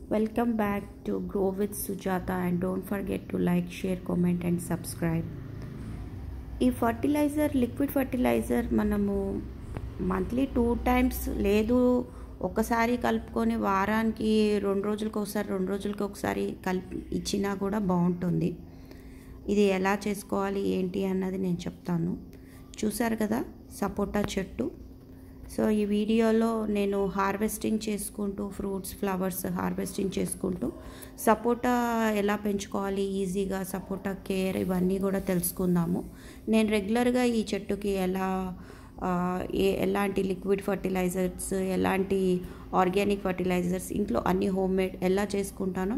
Welcome back to Grow with Sujata, and don't forget to like, share, comment and subscribe. ఈ fertiliser liquid fertiliser మనము monthly 2 times లేదు ఒకసారి కలుపుకొని వారానికి 2 రోజులకు ఒకసారి కలిపి ఇచ్చినా కూడా బాగుంటుంది. ఇది ఎలా చేసుకోవాలి ఏంటి అన్నది నేను చెప్తాను. చూసారు కదా సపోటా చెట్టు. సో ఈ వీడియోలో నేను హార్వెస్టింగ్ చేసుకుంటూ ఫ్రూట్స్ ఫ్లవర్స్ హార్వెస్టింగ్ చేసుకుంటూ సపోటా ఎలా పెంచుకోవాలి ఈజీగా, సపోటా కేర్ ఇవన్నీ కూడా తెలుసుకుందాము. నేను రెగ్యులర్గా ఈ చెట్టుకి ఎలాంటి లిక్విడ్ ఫర్టిలైజర్స్, ఎలాంటి ఆర్గానిక్ ఫర్టిలైజర్స్, ఇంట్లో అన్ని హోమ్మేడ్ ఎలా చేసుకుంటానో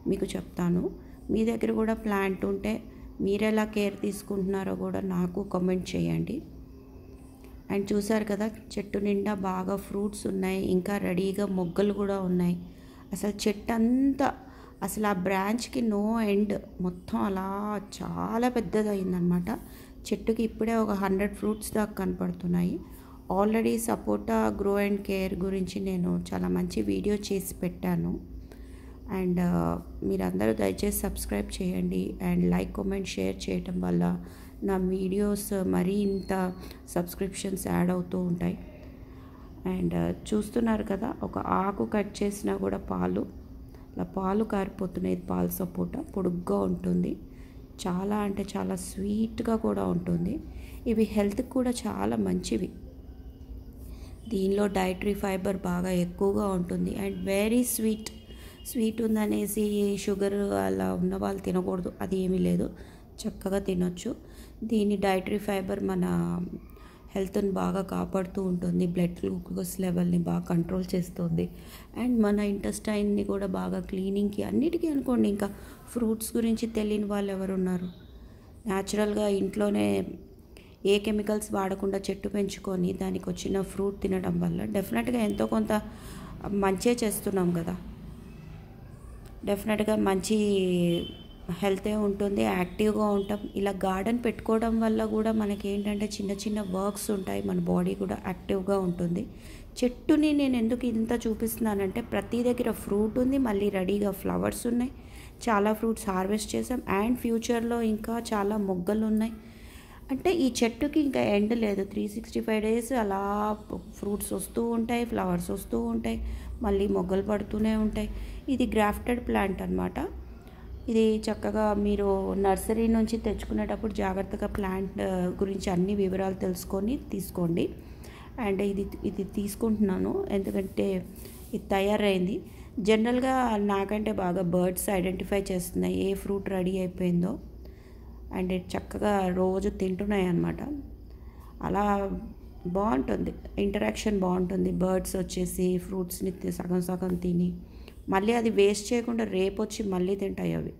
మీకు చెప్తాను. మీ దగ్గర కూడా ప్లాంట్ ఉంటే మీరు ఎలా కేర్ తీసుకుంటున్నారో కూడా నాకు కామెంట్ చేయండి. అండ్ చూసారు కదా చెట్టు నిండా బాగా ఫ్రూట్స్ ఉన్నాయి, ఇంకా రెడీగా మొగ్గలు కూడా ఉన్నాయి. అసలు చెట్టు అంతా అసలు ఆ బ్రాంచ్కి నో ఎండ్, మొత్తం అలా చాలా పెద్దదయిందనమాట. చెట్టుకి ఇప్పుడే ఒక 100 ఫ్రూట్స్ దాకా కనపడుతున్నాయి. Already sapota grow and care గురించి నేను చాలా మంచి వీడియో చేసి పెట్టాను. అండ్ మీరందరూ దయచేసి సబ్స్క్రైబ్ చేయండి అండ్ లైక్ కామెంట్ షేర్ చేయటం వల్ల నా వీడియోస్ మరీ ఇంత సబ్స్క్రిప్షన్స్ యాడ్ అవుతూ ఉంటాయి. అండ్ చూస్తున్నారు కదా ఒక ఆకు కట్ చేసినా కూడా పాలు కారిపోతున్నాయి. పాలు సపోటా పొడుగ్గా ఉంటుంది, చాలా అంటే చాలా స్వీట్గా కూడా ఉంటుంది. ఇవి హెల్త్కి కూడా చాలా మంచివి. దీనిలో డైటరీ ఫైబర్ బాగా ఎక్కువగా ఉంటుంది అండ్ వెరీ స్వీట్ ఉందనేసి షుగర్ అలా ఉన్న వాళ్ళు తినకూడదు, అది ఏమీ లేదు, చక్కగా తినొచ్చు. దీని డైటరీ ఫైబర్ మన హెల్త్ని బాగా కాపాడుతూ ఉంటుంది, బ్లడ్ గ్లూకోజ్ లెవెల్ని బాగా కంట్రోల్ చేస్తుంది అండ్ మన ఇంటెస్టైన్ని కూడా బాగా క్లీనింగ్కి అన్నిటికీ అనుకోండి. ఇంకా ఫ్రూట్స్ గురించి తెలియని వాళ్ళు ఎవరు ఉన్నారు? న్యాచురల్గా ఇంట్లోనే ఏ కెమికల్స్ వాడకుండా చెట్టు పెంచుకొని దానికి వచ్చిన ఫ్రూట్ తినడం వల్ల డెఫినెట్గా ఎంతో కొంత మంచే చేస్తున్నాం కదా. డెఫినెట్గా మంచి హెల్తే ఉంటుంది, యాక్టివ్గా ఉంటాం. ఇలా గార్డెన్ పెట్టుకోవడం వల్ల కూడా మనకి ఏంటంటే చిన్న వర్క్స్ ఉంటాయి, మన బాడీ కూడా యాక్టివ్గా ఉంటుంది. చెట్టుని నేను ఎందుకు ఇంత చూపిస్తున్నానంటే ప్రతి దగ్గర ఫ్రూట్ ఉంది, మళ్ళీ రెడీగా ఫ్లవర్స్ ఉన్నాయి, చాలా ఫ్రూట్స్ హార్వెస్ట్ చేసాం అండ్ ఫ్యూచర్లో ఇంకా చాలా మొగ్గలు ఉన్నాయి. అంటే ఈ చెట్టుకి ఇంకా ఎండ్ లేదు, 365 days అలా ఫ్రూట్స్ వస్తూ ఉంటాయి, ఫ్లవర్స్ వస్తూ ఉంటాయి, మళ్ళీ మొగ్గలు పడుతూనే ఉంటాయి. ఇది గ్రాఫ్టెడ్ ప్లాంట్ అనమాట. ఇది చక్కగా మీరు నర్సరీ నుంచి తెచ్చుకునేటప్పుడు జాగ్రత్తగా ప్లాంట్ గురించి అన్ని వివరాలు తెలుసుకొని తీసుకోండి. అండ్ ఇది తీసుకుంటున్నాను ఎందుకంటే ఇది తయారైంది. జనరల్గా నాకంటే బాగా బర్డ్స్ ఐడెంటిఫై చేస్తున్నాయి ఏ ఫ్రూట్ రెడీ అయిపోయిందో అండ్ చక్కగా రోజు తింటున్నాయి అన్నమాట. అలా బాగుంటుంది, ఇంటరాక్షన్ బాగుంటుంది. బర్డ్స్ వచ్చేసి ఫ్రూట్స్ని సగం తిని మళ్ళీ అది వేస్ట్ చేయకుండా రేపు వచ్చి మళ్ళీ తింటాయి అవి.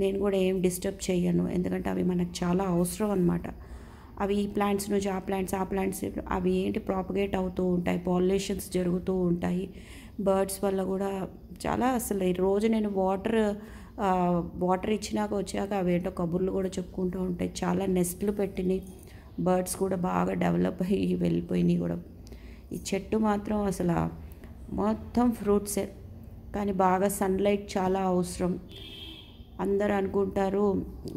నేను కూడా ఏం డిస్టర్బ్ చేయను ఎందుకంటే అవి మనకు చాలా అవసరం అన్నమాట. అవి ఈ ప్లాంట్స్ నుంచి ఆ ప్లాంట్స్ అవి ఏంటి ప్రాపగేట్ అవుతూ ఉంటాయి, పాలినేషన్స్ జరుగుతూ ఉంటాయి. బర్డ్స్ వల్ల కూడా చాలా అసలు ఈ రోజు నేను వాటర్ ఇచ్చినాక వచ్చాక అవి ఏంటో కబుర్లు కూడా చెప్పుకుంటూ ఉంటాయి. చాలా నెస్ట్లు పెట్టినాయి, బర్డ్స్ కూడా బాగా డెవలప్ అయ్యి వెళ్ళిపోయినాయి కూడా. ఈ చెట్టు మాత్రం అసలు మొత్తం ఫ్రూట్సే, కానీ బాగా సన్లైట్ చాలా అవసరం. అందరూ అనుకుంటారు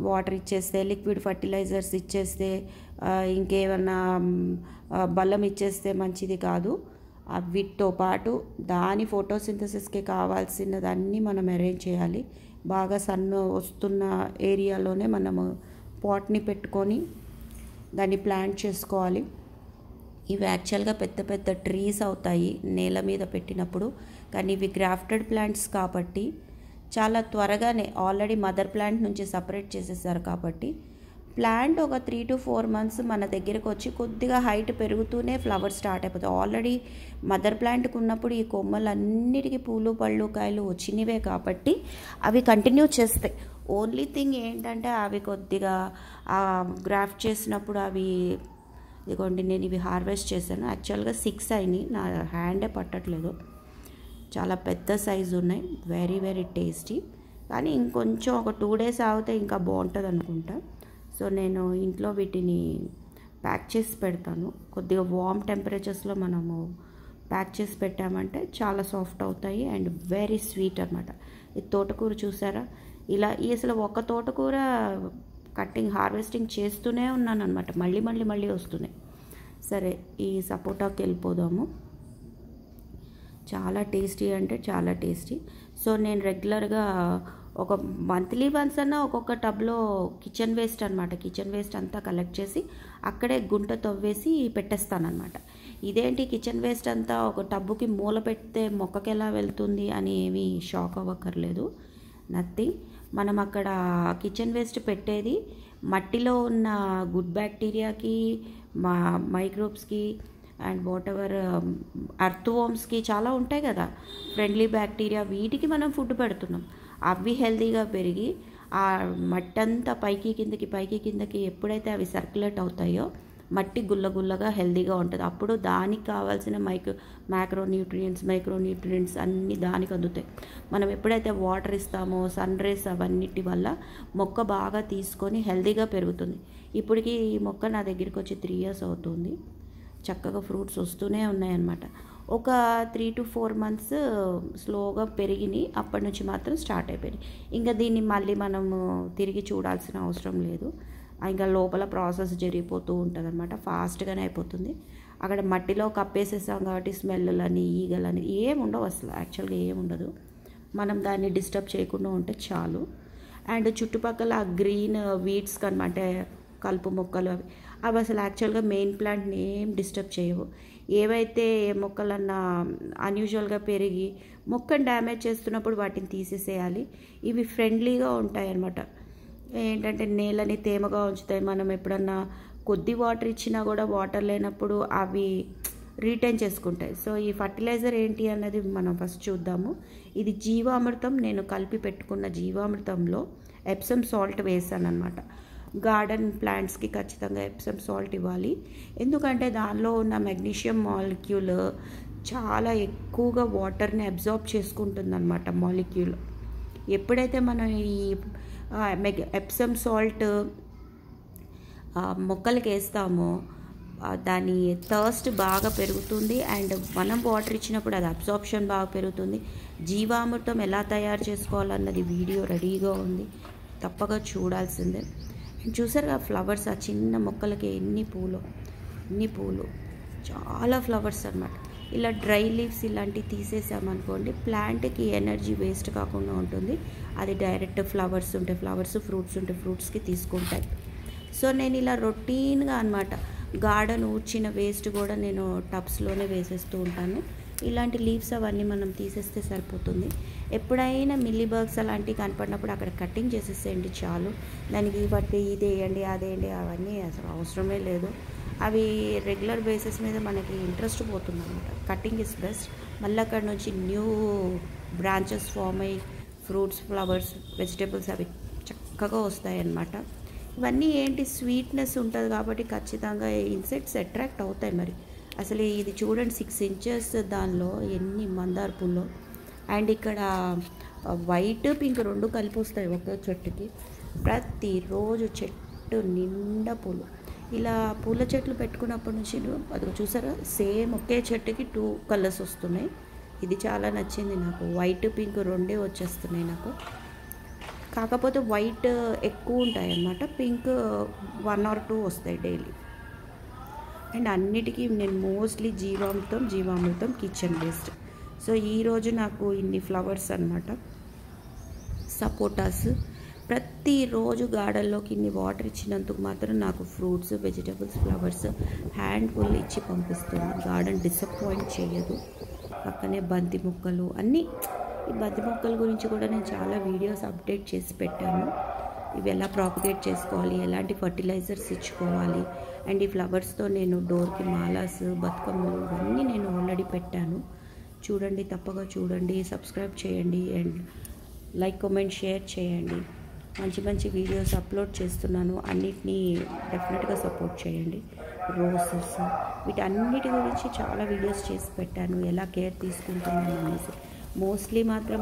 వాటర్ ఇచ్చేస్తే, లిక్విడ్ ఫర్టిలైజర్స్ ఇచ్చేస్తే, ఇంకేమన్నా బలం ఇచ్చేస్తే మంచిది కాదు. వీటితో పాటు దాని ఫోటోసింథసిస్కి కావాల్సినదన్నీ మనం అరేంజ్ చేయాలి. బాగా సన్ వస్తున్న ఏరియాలోనే మనము పాట్ని పెట్టుకొని దాన్ని ప్లాంట్ చేసుకోవాలి. ఇవి యాక్చువల్గా పెద్ద ట్రీస్ అవుతాయి నేల మీద పెట్టినప్పుడు, కానీ ఇవి గ్రాఫ్టెడ్ ప్లాంట్స్ కాబట్టి చాలా త్వరగానే ఆల్రెడీ మదర్ ప్లాంట్ నుంచి సపరేట్ చేసేసారు కాబట్టి ప్లాంట్ ఒక 3 to 4 months మన దగ్గరకు వచ్చి కొద్దిగా హైట్ పెరుగుతూనే ఫ్లవర్ స్టార్ట్ అయిపోతాయి. ఆల్రెడీ మదర్ ప్లాంట్కి ఉన్నప్పుడు ఈ కొమ్మలన్నిటికీ పూలు పళ్ళు కాయలు వచ్చినవే కాబట్టి అవి కంటిన్యూ చేస్తాయి. ఓన్లీ థింగ్ ఏంటంటే అవి కొద్దిగా గ్రాఫ్ట్ చేసినప్పుడు అవి ఇదిగోండి నేను ఇవి హార్వెస్ట్ చేశాను. యాక్చువల్గా 6 అయినాయి, నా హ్యాండే పట్టట్లేదు, చాలా పెద్ద సైజు ఉన్నాయి, వెరీ టేస్టీ. కానీ ఇంకొంచెం ఒక 2 days ఆగితే ఇంకా బాగుంటుంది అనుకుంటా. సో నేను ఇంట్లో వీటిని ప్యాక్ చేసి పెడతాను. కొద్దిగా వార్మ్ టెంపరేచర్స్లో మనము ప్యాక్ చేసి పెట్టామంటే చాలా సాఫ్ట్ అవుతాయి అండ్ వెరీ స్వీట్ అనమాట. ఈ తోటకూర చూసారా, ఇలా అసలు ఒక తోటకూర కటింగ్ హార్వెస్టింగ్ చేస్తూనే ఉన్నాను అనమాట, మళ్ళీ మళ్ళీ మళ్ళీ వస్తున్నాయి. సరే, ఈ సపోటాకి వెళ్ళిపోదాము. చాలా టేస్టీ అంటే చాలా టేస్టీ. సో నేను రెగ్యులర్గా ఒక మంత్లీ వన్స్ అన్నా ఒక్కొక్క టబ్లో కిచెన్ వేస్ట్ అనమాట, కిచెన్ వేస్ట్ అంతా కలెక్ట్ చేసి అక్కడే గుంట తవ్వేసి పెట్టేస్తానమాట. ఇదేంటి కిచెన్ వేస్ట్ అంతా ఒక టబ్బుకి మూల పెడితే మొక్కకి ఎలా వెళ్తుంది అని ఏమీ షాక్ అవ్వక్కర్లేదు. నథింగ్. మనం అక్కడ కిచెన్ వేస్ట్ పెట్టేది మట్టిలో ఉన్న గుడ్ బ్యాక్టీరియాకి, మైక్రోబ్స్కి అండ్ వాట్ ఎవర్ అర్త్ వామ్స్కి చాలా ఉంటాయి కదా ఫ్రెండ్లీ బ్యాక్టీరియా, వీటికి మనం ఫుడ్ పెడుతున్నాం. అవి హెల్తీగా పెరిగి ఆ మట్టి అంతా పైకి కిందకి ఎప్పుడైతే అవి సర్క్యులేట్ అవుతాయో మట్టి గుల్లగా హెల్తీగా ఉంటుంది. అప్పుడు దానికి కావాల్సిన మైక్రోన్యూట్రియంట్స్ అన్నీ దానికి అందుతాయి. మనం ఎప్పుడైతే వాటర్ ఇస్తామో, సన్ రేస్ అవన్నిటి వల్ల మొక్క బాగా తీసుకొని హెల్తీగా పెరుగుతుంది. ఇప్పటికి ఈ మొక్క నా దగ్గరికి వచ్చి 3 years అవుతుంది. చక్కగా ఫ్రూట్స్ వస్తూనే ఉన్నాయన్నమాట. ఒక 3 to 4 months స్లోగా పెరిగినాయి, అప్పటి నుంచి మాత్రం స్టార్ట్ అయిపోయినాయి. ఇంకా దీన్ని మళ్ళీ మనము తిరిగి చూడాల్సిన అవసరం లేదు. ఇంకా లోపల ప్రాసెస్ జరిగిపోతూ ఉంటుంది అనమాట, ఫాస్ట్గానే అయిపోతుంది. అక్కడ మట్టిలో కప్పేసేసాం కాబట్టి స్మెల్లని, ఈగలని ఏముండవు, అసలు యాక్చువల్గా ఏముండదు. మనం దాన్ని డిస్టర్బ్ చేయకుండా ఉంటే చాలు. అండ్ చుట్టుపక్కల గ్రీన్ వీడ్స్ అనమాట, కలుపు మొక్కలు అవి అసలు యాక్చువల్గా మెయిన్ ప్లాంట్ని ఏం డిస్టర్బ్ చేయవు. ఏవైతే మొక్కలన్నా అన్యూజువల్గా పెరిగి మొక్కను డ్యామేజ్ చేస్తున్నప్పుడు వాటిని తీసేసేయాలి. ఇవి ఫ్రెండ్లీగా ఉంటాయి అన్నమాట. ఏంటంటే నేలని తేమగా ఉంచుతాయి. మనం ఎప్పుడన్నా కొద్ది వాటర్ ఇచ్చినా కూడా వాటర్ లేనప్పుడు అవి రీటైన్ చేసుకుంటాయి. సో ఈ ఫర్టిలైజర్ ఏంటి అన్నది మనం ఫస్ట్ చూద్దాము. ఇది జీవామృతం, నేను కలిపి పెట్టుకున్న జీవామృతంలో ఎప్సమ్ సాల్ట్ వేసాను అనమాట. గార్డెన్ ప్లాంట్స్కి ఖచ్చితంగా ఎప్సమ్ సాల్ట్ ఇవ్వాలి, ఎందుకంటే దానిలో ఉన్న మెగ్నీషియం మాలిక్యూల్ చాలా ఎక్కువగా వాటర్ని అబ్జార్బ్ చేసుకుంటుంది అనమాట మాలిక్యూల్. ఎప్పుడైతే మనం ఈ ఎప్సమ్ సాల్ట్ మొక్కలకి వేస్తామో దాని థర్స్ట్ బాగా పెరుగుతుంది అండ్ మనం వాటర్ ఇచ్చినప్పుడు అది అబ్జార్ప్షన్ బాగా పెరుగుతుంది. జీవామృతం ఎలా తయారు చేసుకోవాలన్నది వీడియో రెడీగా ఉంది, తప్పగా చూడాల్సిందే. చూసారుగా ఫ్లవర్స్, ఆ చిన్న మొక్కలకి ఎన్ని పూలు, చాలా ఫ్లవర్స్ అన్నమాట. ఇలా డ్రై లీవ్స్ ఇలాంటివి తీసేసామనుకోండి, ప్లాంట్కి ఎనర్జీ వేస్ట్ కాకుండా ఉంటుంది. అది డైరెక్ట్ ఫ్లవర్స్ ఉంటే ఫ్లవర్స్, ఫ్రూట్స్ ఉంటే ఫ్రూట్స్కి తీసుకుంటాయి. సో నేను ఇలా రొటీన్గా అనమాట గార్డెన్ ఊడ్చిన వేస్ట్ కూడా నేను టబ్స్లోనే వేసేస్తూ ఉంటాను. ఇలాంటి లీవ్స్ అవన్నీ మనం తీసేస్తే సరిపోతుంది. ఎప్పుడైనా మిల్లీబగ్స్ అలాంటివి కనపడినప్పుడు అక్కడ కటింగ్ చేసేసేయండి చాలు. దానికి బట్టి ఇది వేయండి అదేయండి అవన్నీ అసలు అవసరమే లేదు. అవి రెగ్యులర్ బేసిస్ మీద మనకి ఇంట్రెస్ట్ పోతుంది అనమాట. Cutting is best. మళ్ళీ అక్కడ నుంచి న్యూ బ్రాంచెస్ ఫామ్ అయ్యి ఫ్రూట్స్, ఫ్లవర్స్, వెజిటేబుల్స్ అవి చక్కగా వస్తాయి అన్నమాట. ఇవన్నీ ఏంటి స్వీట్నెస్ ఉంటుంది కాబట్టి ఖచ్చితంగా ఇన్సెక్ట్స్ అట్రాక్ట్ అవుతాయి. మరి అసలు ఇది చూడండి 6 inches దానిలో ఎన్ని మందార పూలు. అండ్ ఇక్కడ వైట్, పింక్ 2 కలిపి వస్తాయి ఒకే చెట్టుకి. ప్రతిరోజు చెట్టు నిండా పూలు. ఇలా పూల చెట్లు పెట్టుకున్నప్పటి నుంచి అది చూసారా, సేమ్ ఒకే చెట్టుకి 2 colors వస్తున్నాయి. ఇది చాలా నచ్చింది నాకు. వైట్, పింక్ 2 వచ్చేస్తున్నాయి నాకు. కాకపోతే వైట్ ఎక్కువ ఉంటాయి అన్నమాట, పింక్ 1 or 2 వస్తాయి డైలీ. అండ్ అన్నిటికీ నేను మోస్ట్లీ జీవామృతం కిచెన్ వేస్ట్. సో ఈరోజు నాకు ఇన్ని ఫ్లవర్స్ అన్నమాట, సపోటాస్. ప్రతిరోజు గార్డెన్లోకి ఇన్ని వాటర్ ఇచ్చినందుకు మాత్రం నాకు ఫ్రూట్స్, వెజిటబుల్స్, ఫ్లవర్స్ హ్యాండ్ఫుల్ ఇచ్చి పంపిస్తుంది. గార్డెన్ డిసప్పాయింట్ చేయదు. పక్కనే బంతి మొక్కలు అన్నీ. ఈ బంతి మొక్కల గురించి కూడా నేను చాలా వీడియోస్ అప్డేట్ చేసి పెట్టాను. ఇవి ఎలా ప్రాపగేట్ చేసుకోవాలి, ఎలాంటి ఫర్టిలైజర్స్ ఇచ్చుకోవాలి. అండ్ ఈ ఫ్లవర్స్తో నేను డోర్కి మాలాస్, బతుకమ్మలు ఇవన్నీ నేను ఆల్రెడీ పెట్టాను. చూడండి, తప్పగా చూడండి, సబ్స్క్రైబ్ చేయండి అండ్ లైక్, కామెంట్, షేర్ చేయండి. మంచి మంచి వీడియోస్ అప్లోడ్ చేస్తున్నాను, అన్నిటినీ డెఫినెట్గా సపోర్ట్ చేయండి. రోసెస్ వీటన్నిటి గురించి చాలా వీడియోస్ చేసి పెట్టాను, ఎలా కేర్ తీసుకుంటున్నాను అనేసి. మోస్ట్లీ మాత్రం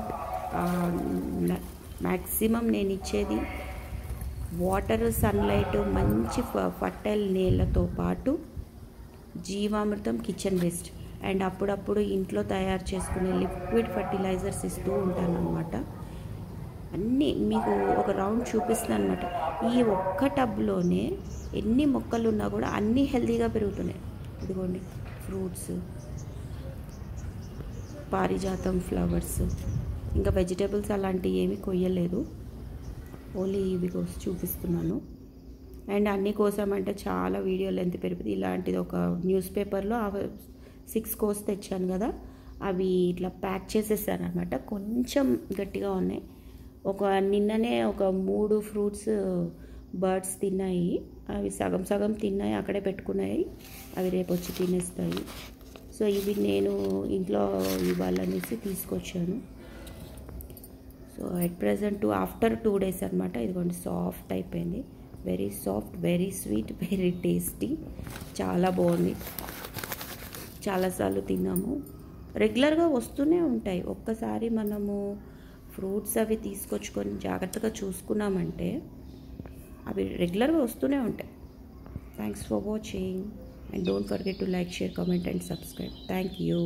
మ్యాక్సిమం నేను ఇచ్చేది వాటర్, సన్లైట్, మంచి ఫర్టైల్ నేలతో పాటు జీవామృతం, కిచెన్ వేస్ట్ అండ్ అప్పుడప్పుడు ఇంట్లో తయారు చేసుకునే లిక్విడ్ ఫర్టిలైజర్స్ ఇస్తూ ఉంటాను అనమాట. అన్నీ మీకు ఒక రౌండ్ చూపిస్తాను అనమాట. ఈ ఒక్క టబ్లోనే ఎన్ని మొక్కలు ఉన్నా కూడా అన్నీ హెల్తీగా పెరుగుతున్నాయి. ఇదిగోండి ఫ్రూట్స్, పారిజాతం ఫ్లవర్స్, ఇంకా వెజిటేబుల్స్ అలాంటివి ఏమీ కొయ్యలేదు, ఓన్లీ ఇవి కోసం చూపిస్తున్నాను. అండ్ అన్నీ కోసామంటే చాలా వీడియో లెంత్ పెరిగింది. ఇలాంటిది ఒక న్యూస్ పేపర్లో 6 కోస్ తెచ్చాను కదా, అవి ఇట్లా ప్యాక్ చేసేసాను అనమాట. కొంచెం గట్టిగా ఉన్నాయి. నిన్ననే ఒక 3 ఫ్రూట్స్ బర్డ్స్ తిన్నాయి. అవి సగం సగం తిన్నాయి, అక్కడే పెట్టుకున్నాయి. అవి రేపు వచ్చి తినేస్తాయి. సో ఇవి నేను ఇంట్లో ఇవ్వాలనేసి తీసుకొచ్చాను. So at present after 2 days అనమాట. ఇదిగోండి సాఫ్ట్ అయిపోయింది. Very soft, very sweet, very tasty, చాలా బాగుంది. చాలాసార్లు తిన్నాము. రెగ్యులర్గా వస్తూనే ఉంటాయి. ఒక్కసారి మనము ఫ్రూట్స్ అవి తీసుకొచ్చుకొని జాగ్రత్తగా చూసుకున్నామంటే అవి రెగ్యులర్గా వస్తూనే ఉంటాయి. Thanks for watching and don't forget to like, share, comment and subscribe. Thank you.